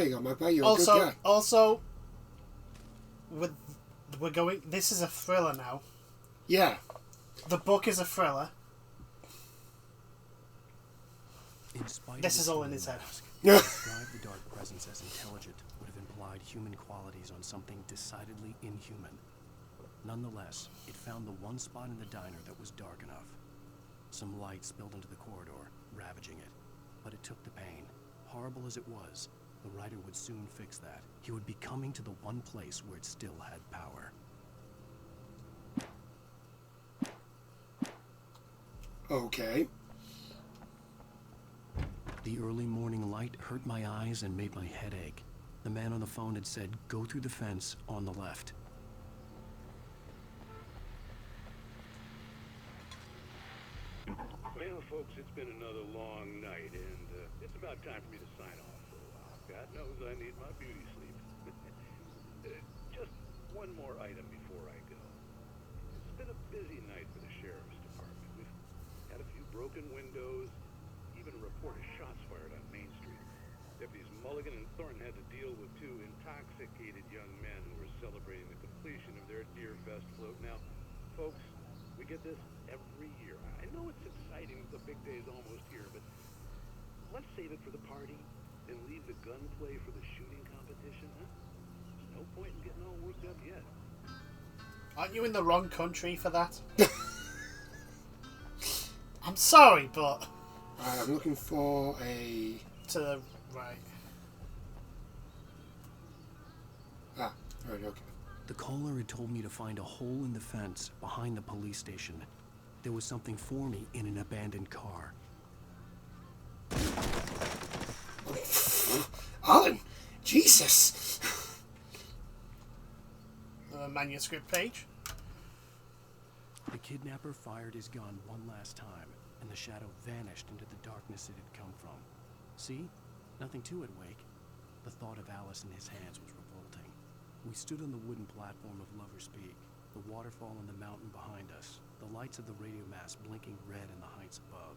There you go, Magpie. You're a good guy. Also, we're going. This is a thriller now. Yeah. The book is a thriller. This is all in his head. Describe the dark presence as intelligent would have implied human qualities on something decidedly inhuman. Nonetheless, it found the one spot in the diner that was dark enough. Some light spilled into the corridor, ravaging it. But it took the pain. Horrible as it was, the writer would soon fix that. He would be coming to the one place where it still had power. Okay. The early morning light hurt my eyes and made my head ache. The man on the phone had said, go through the fence on the left. Well, folks, it's been another long night, and it's about time for me to sign off for a while. God knows I need my beauty sleep. Just one more item before I go. It's been a busy night for the Sheriff's Department. We've had a few broken windows, even a report of shots fired on Main Street. Deputies Mulligan and Thornton had to deal with two intoxicated young men who were celebrating the completion of their Deer Fest float. Now, folks, we get this every year. I know it's exciting, the big day's almost here, but let's save it for the party and leave the gunplay for the shooting competition, huh? There's no point in getting all worked up yet. Aren't you in the wrong country for that? I'm sorry, but... I'm looking for a... To the right. Ah, right, okay. The caller had told me to find a hole in the fence behind the police station. There was something for me in an abandoned car. Alan! Jesus! Manuscript page. The kidnapper fired his gun one last time, and the shadow vanished into the darkness it had come from. See? Nothing to it, Wake. The thought of Alice in his hands was revolting. We stood on the wooden platform of Lover's Peak, the waterfall on the mountain behind us, the lights of the radio mast blinking red in the heights above.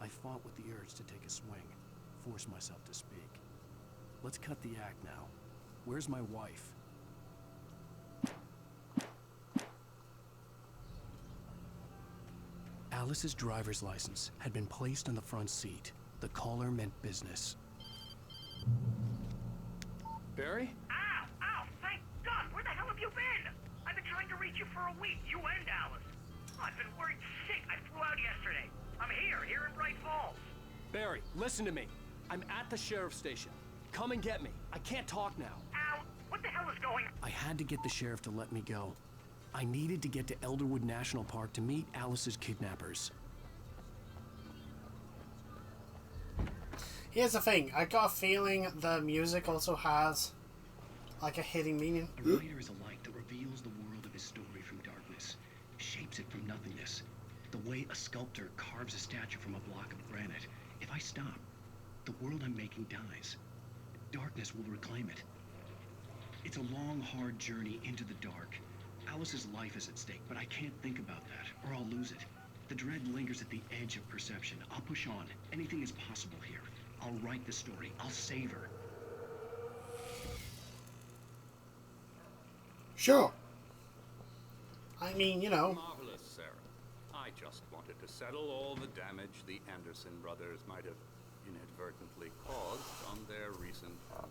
I fought with the urge to take a swing, force myself to speak. Let's cut the act now. Where's my wife? Alice's driver's license had been placed on the front seat. The caller meant business. Barry? Ow! Ow! Thank God! Where the hell have you been? I've been trying to reach you for a week, you and Alice. I've been worried sick. I flew out yesterday. I'm here in Bright Falls. Barry, listen to me. I'm at the sheriff's station. Come and get me. I can't talk now. Ow! What the hell is going on? I had to get the sheriff to let me go. I needed to get to Elderwood National Park to meet Alice's kidnappers. Here's the thing. I got a feeling the music also has like a hidden meaning. A writer is a light that reveals the world of his story from darkness, shapes it from nothingness. The way a sculptor carves a statue from a block of granite. If I stop, the world I'm making dies. Darkness will reclaim it. It's a long, hard journey into the dark. Alice's life is at stake, but I can't think about that, or I'll lose it. The dread lingers at the edge of perception. I'll push on. Anything is possible here. I'll write the story. I'll save her. Sure. I mean, you know. Marvelous, Sarah. I just wanted to settle all the damage the Anderson brothers might have inadvertently caused on their recent and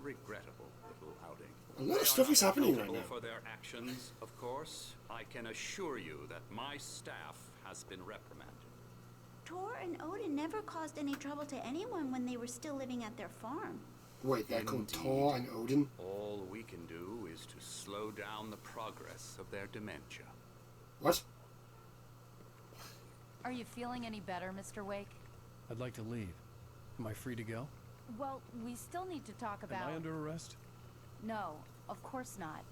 regrettable little outing. A lot of stuff is happening right now. For their actions, of course, I can assure you that my staff has been reprimanded. Tor and Odin never caused any trouble to anyone when they were still living at their farm. Wait, they're called Tor and Odin? All we can do is to slow down the progress of their dementia. What? Are you feeling any better, Mr. Wake? I'd like to leave. Am I free to go? Well, we still need to talk about... Am I under arrest? No, of course not.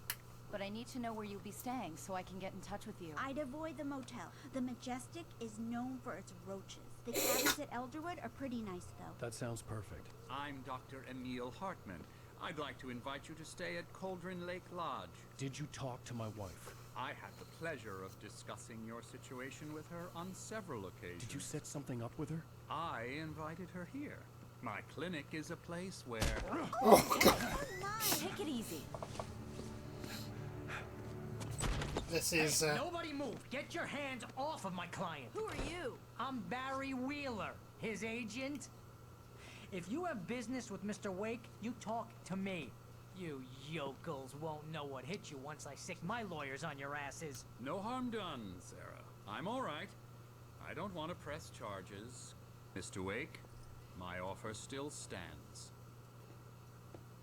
But I need to know where you'll be staying so I can get in touch with you. I'd avoid the motel. The Majestic is known for its roaches. The cabins at Elderwood are pretty nice, though. That sounds perfect. I'm Dr. Emil Hartman. I'd like to invite you to stay at Cauldron Lake Lodge. Did you talk to my wife? I had the pleasure of discussing your situation with her on several occasions. Did you set something up with her? I invited her here. My clinic is a place where... Oh, God. Take it easy. This is, Nobody move! Get your hands off of my client! Who are you? I'm Barry Wheeler, his agent. If you have business with Mr. Wake, you talk to me. You yokels won't know what hit you once I sick my lawyers on your asses. No harm done, Sarah. I'm all right. I don't want to press charges. Mr. Wake, my offer still stands.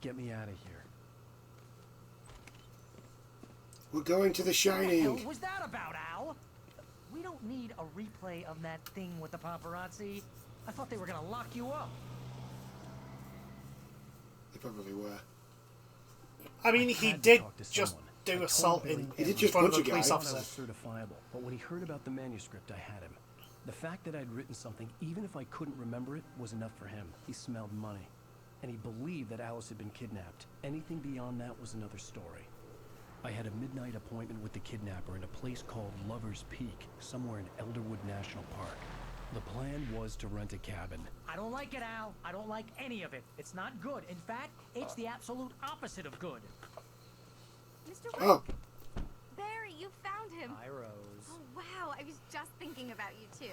Get me out of here. We're going to The What the hell Shining. was that about, Al? We don't need a replay of that thing with the paparazzi. I thought they were gonna lock you up. They probably were. I mean, he Had to did talk to just someone. I do told assault Billy in He did everything. just front of punch a a police guy. I thought I officer. was certifiable, but when he heard about the manuscript, I had him. The fact that I'd written something, even if I couldn't remember it, was enough for him. He smelled money. And he believed that Alice had been kidnapped. Anything beyond that was another story. I had a midnight appointment with the kidnapper in a place called Lover's Peak, somewhere in Elderwood National Park. The plan was to rent a cabin. I don't like it, Al. I don't like any of it. It's not good. In fact, it's the absolute opposite of good. Mr. Wake, Oh, Barry, you found him. Hi, Rose. Oh, wow. I was just thinking about you, too.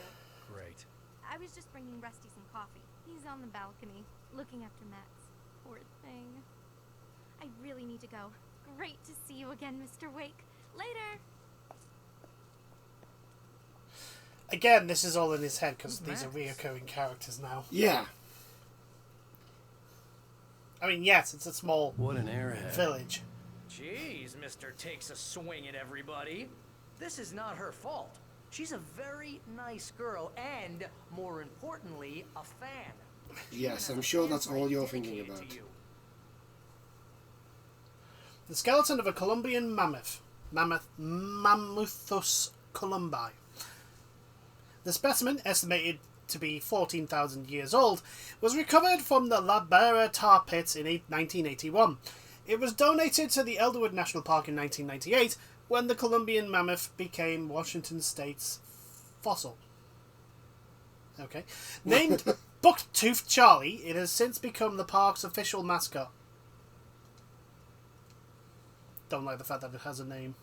Great. I was just bringing Rusty some coffee. He's on the balcony, looking after Max. Poor thing. I really need to go. Great to see you again, Mr. Wake. Later. Again, this is all in his head because Who's these are Max? reoccurring characters now. yeah. I mean, yes, it's a small What an airhead. village. Jeez, Mister takes a swing at everybody. This is not her fault. She's a very nice girl and, more importantly, a fan. Yes, I'm sure that's all you're thinking about. The skeleton of a Columbian mammoth. Mammuthus columbi. The specimen, estimated to be 14,000 years old, was recovered from the La Bera tar pits in 1981. It was donated to the Elderwood National Park in 1998 when the Columbian mammoth became Washington State's fossil. Okay. Named Bucktooth Charlie, it has since become the park's official mascot. Don't like the fact that it has a name.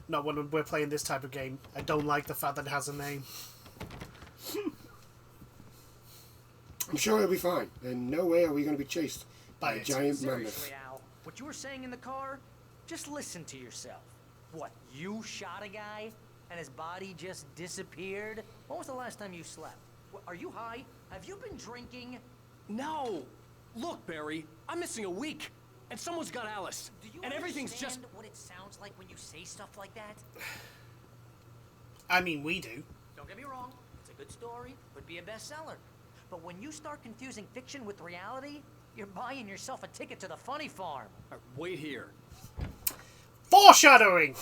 Not when we're playing this type of game. I don't like the fact that it has a name. I'm sure he'll be fine. And no way are we going to be chased by a it. giant mammoth. Seriously, Al, what you were saying in the car, just listen to yourself. What, you shot a guy and his body just disappeared? When was the last time you slept? Are you high? Have you been drinking? No! Look, Barry, I'm missing a week, and someone's got Alice, Do you and everything's just... understand what it sounds like when you say stuff like that? I mean, we do. Don't get me wrong, it's a good story, would be a bestseller. But when you start confusing fiction with reality, you're buying yourself a ticket to the funny farm. Wait here. Foreshadowing!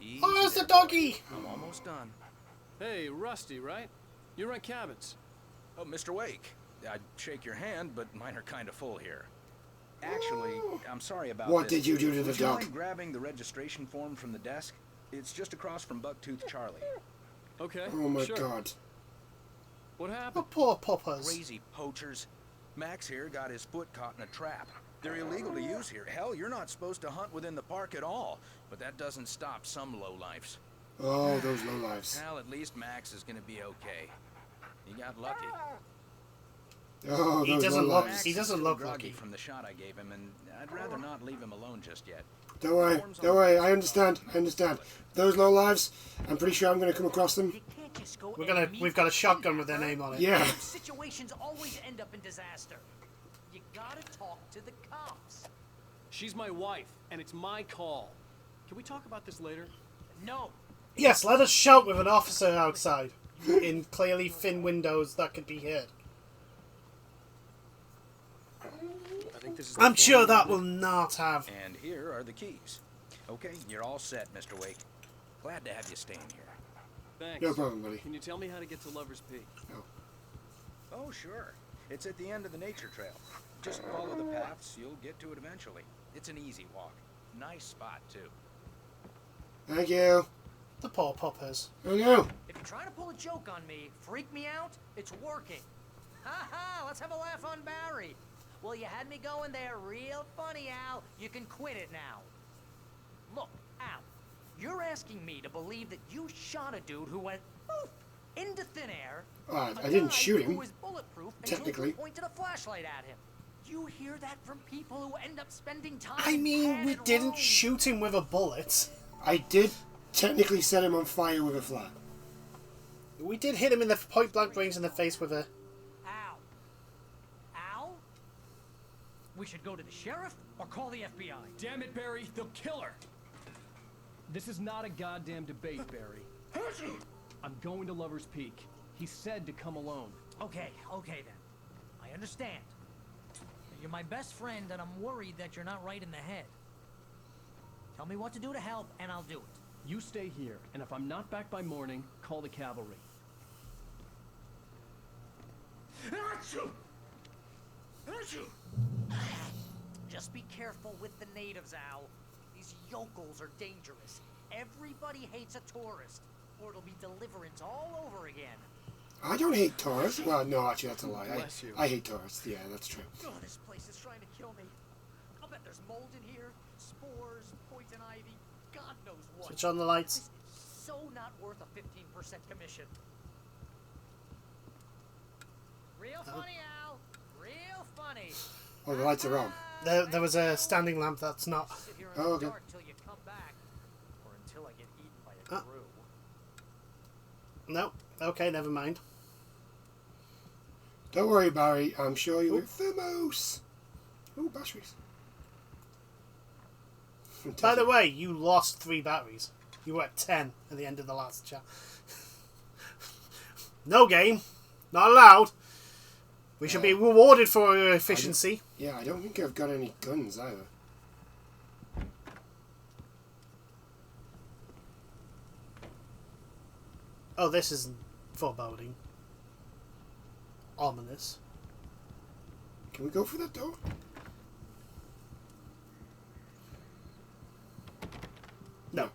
Easy Oh, there's the there, doggy! boy. I'm almost done. Hey, Rusty, right? You rent cabins. Oh, Mr. Wake. I'd shake your hand, but mine are kind of full here. Actually, I'm sorry about What this. did you do to the Would you dog? mind grabbing the registration form from the desk? It's just across from Bucktooth Charlie. Okay, Oh my sure. god. What The happened? poor puppers. Crazy poachers. Max here got his foot caught in a trap. They're illegal to use here. Hell, you're not supposed to hunt within the park at all. But that doesn't stop some lowlifes. Oh, those lowlifes. Well, at least Max is gonna be okay. He got lucky. Oh, He those doesn't look- lowlifes. Max He is doesn't still look groggy lucky. from the shot I gave him, and I'd rather not leave him alone just yet. Don't worry, I understand, Those lowlifes, I'm pretty sure I'm going to come across them. You can't just go We've got a shotgun with their name on it. Yeah. Situations always end up in disaster. You gotta talk to the cops. She's my wife, and it's my call. Can we talk about this later? No. Yes, let us shout with an officer outside. In clearly thin windows that could be heard. I think this is I'm sure that will not have... And here are the keys. Okay, you're all set, Mr. Wake. Glad to have you staying here. Thanks. No problem, buddy. Can you tell me how to get to Lover's Peak? Oh, sure. It's at the end of the nature trail. Just follow the paths, you'll get to it eventually. It's an easy walk. Nice spot, too. Thank you. The poor puppers. Oh no. If You're trying to pull a joke on me, freak me out? It's working. Ha ha, let's have a laugh on Barry. Well, you had me going there real funny, Al. You can quit it now. Look, Al, you're asking me to believe that you shot a dude who went poof into thin air. I didn't shoot him. Who was bulletproof technically. Until you pointed a flashlight at him. You hear that from people who end up spending time I mean, we didn't Rome. shoot him with a bullet. I did technically set him on fire with a flag. We did hit him in the point blank range in the face with a... Al? Al? We should go to the sheriff or call the FBI. Damn it, Barry, they'll kill her. This is not a goddamn debate, Barry. I'm going to Lover's Peak. He said to come alone. Okay then. I understand. You're my best friend, and I'm worried that you're not right in the head. Tell me what to do to help, and I'll do it. You stay here, and if I'm not back by morning, call the cavalry. Just be careful with the natives, Al. These yokels are dangerous. Everybody hates a tourist, or it'll be deliverance all over again. I don't hate tourists. Well, no, actually, that's a lie. Bless you. I hate tourists. Yeah, that's true. Oh, this place is trying to kill me. I'll bet there's mold in here, spores, poison ivy, God knows what. Switch on the lights. This is so not worth a 15% commission. Real funny, Al. Real funny. Oh, the lights are on. There was a standing lamp that's not... Sit here in Oh, the okay. dark till you come back, or until I get eaten by a crew. No. Okay, never mind. Don't worry, Barry. I'm sure you will. Famous. Oh, batteries. By the way, you lost 3 batteries. You were at 10 at the end of the last chat. No game. Not allowed. We should be rewarded for your efficiency. Yeah, I don't think I've got any guns either. Oh, this is foreboding. Ominous. Can we go for that door? No.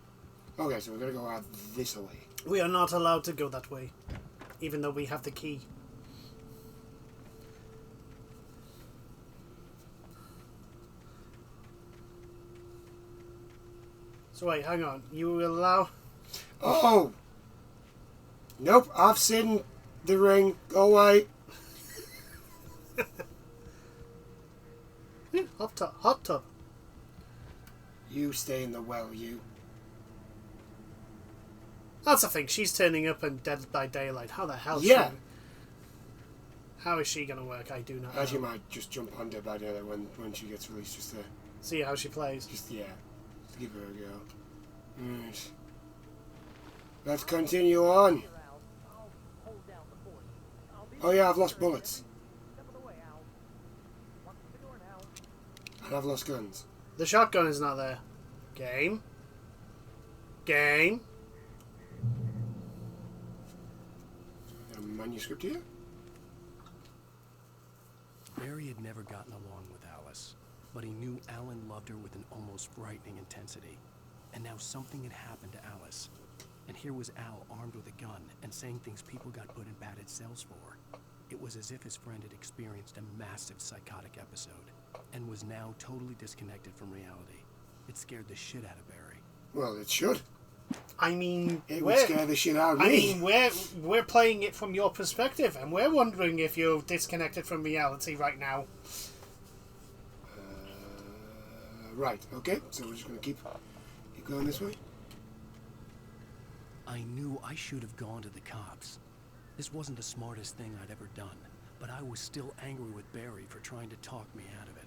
Okay, so we're going to go out this way. We are not allowed to go that way. Even though we have the key. So wait, hang on. You will allow... Oh! Nope, I've seen the ring. Go away. Hot tub. Hot tub. You stay in the well, you. That's the thing. She's turning up and Dead by Daylight. How the hell? Yeah. How is she going to work? I do not know. Actually, might just jump on Dead by Daylight when she gets released, just to... See how she plays. Just, yeah. Give her a go. Right. Let's continue on. Oh yeah, I've lost bullets. And I've lost guns. The shotgun is not there. Game. Game. Got a manuscript here? Barry had never gotten along with Alice, but he knew Alan loved her with an almost frightening intensity. And now something had happened to Alice. And here was Al armed with a gun and saying things people got put in padded cells for. It was as if his friend had experienced a massive psychotic episode and was now totally disconnected from reality. It scared the shit out of Barry. Well, it should. I mean, it would scare the shit out of me. I mean, we're playing it from your perspective, and we're wondering if you're disconnected from reality right now. Right. Okay. So we're just gonna keep going this way. I knew I should have gone to the cops. This wasn't the smartest thing I'd ever done, but I was still angry with Barry for trying to talk me out of it.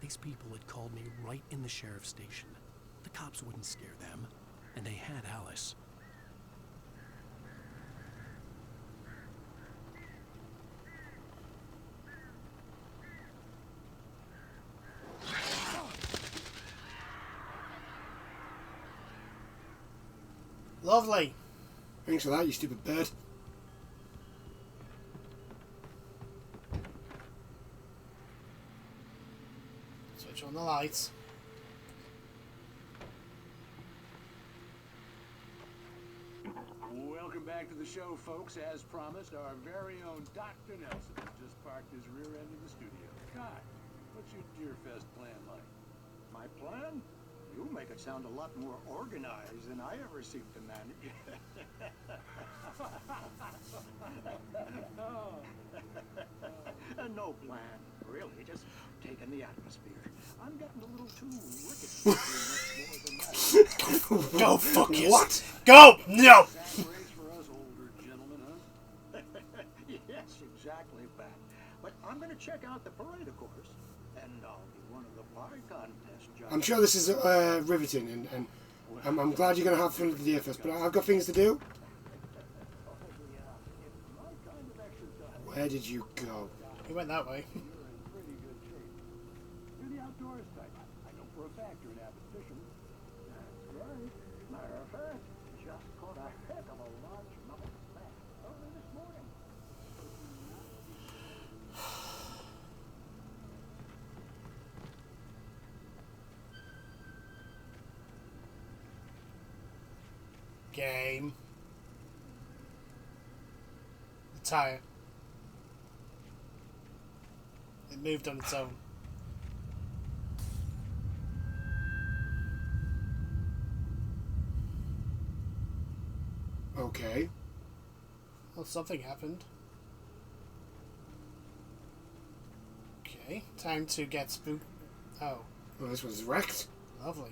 These people had called me right in the sheriff's station. The cops wouldn't scare them, and they had Alice. Lovely. Thanks for that, you stupid bird. Switch on the lights. Welcome back to the show, folks. As promised, our very own Dr. Nelson has just parked his rear end in the studio. Kai, what's your Deerfest plan like? My plan? You make it sound a lot more organized than I ever seem to manage. No plan, really. Just taking the atmosphere. I'm getting a little too wicked. Go fuck yourself. What? Go! No! Sack race for us older gentlemen, huh? Yes, exactly, Pat. But I'm going to check out the parade, of course. And I'll be one of the pie contest judges. I'm sure this is riveting, and I'm glad you're going to have fun with the DFS, but I've got things to do. Where did you go? He went that way. You're in pretty good shape. You're the outdoors type. I know for a fact you're an avid fisherman. That's right. Matter of fact, just caught a heck of a largemouth bass early this morning. Game. The tire. It moved on its own. Okay. Well, something happened. Okay, time to get spooked. Oh, Well, this one's wrecked. lovely.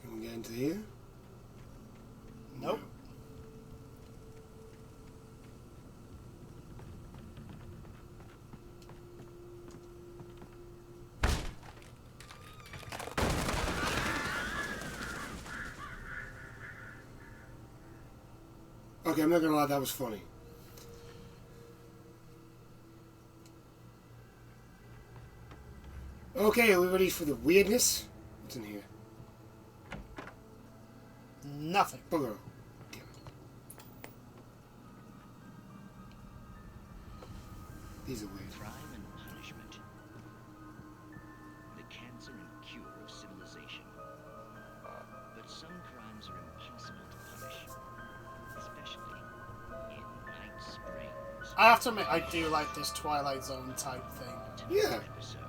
Can we get into here? Nope. Okay, I'm not gonna lie, that was funny. Okay, are we ready for the weirdness? What's in here? Nothing. Bugger. These are weird. Crime and punishment. The cancer and cure of civilization. But some crimes are impossible to punish. Especially in Night Springs. I have to admit, I do like this Twilight Zone type thing. Yeah. Episode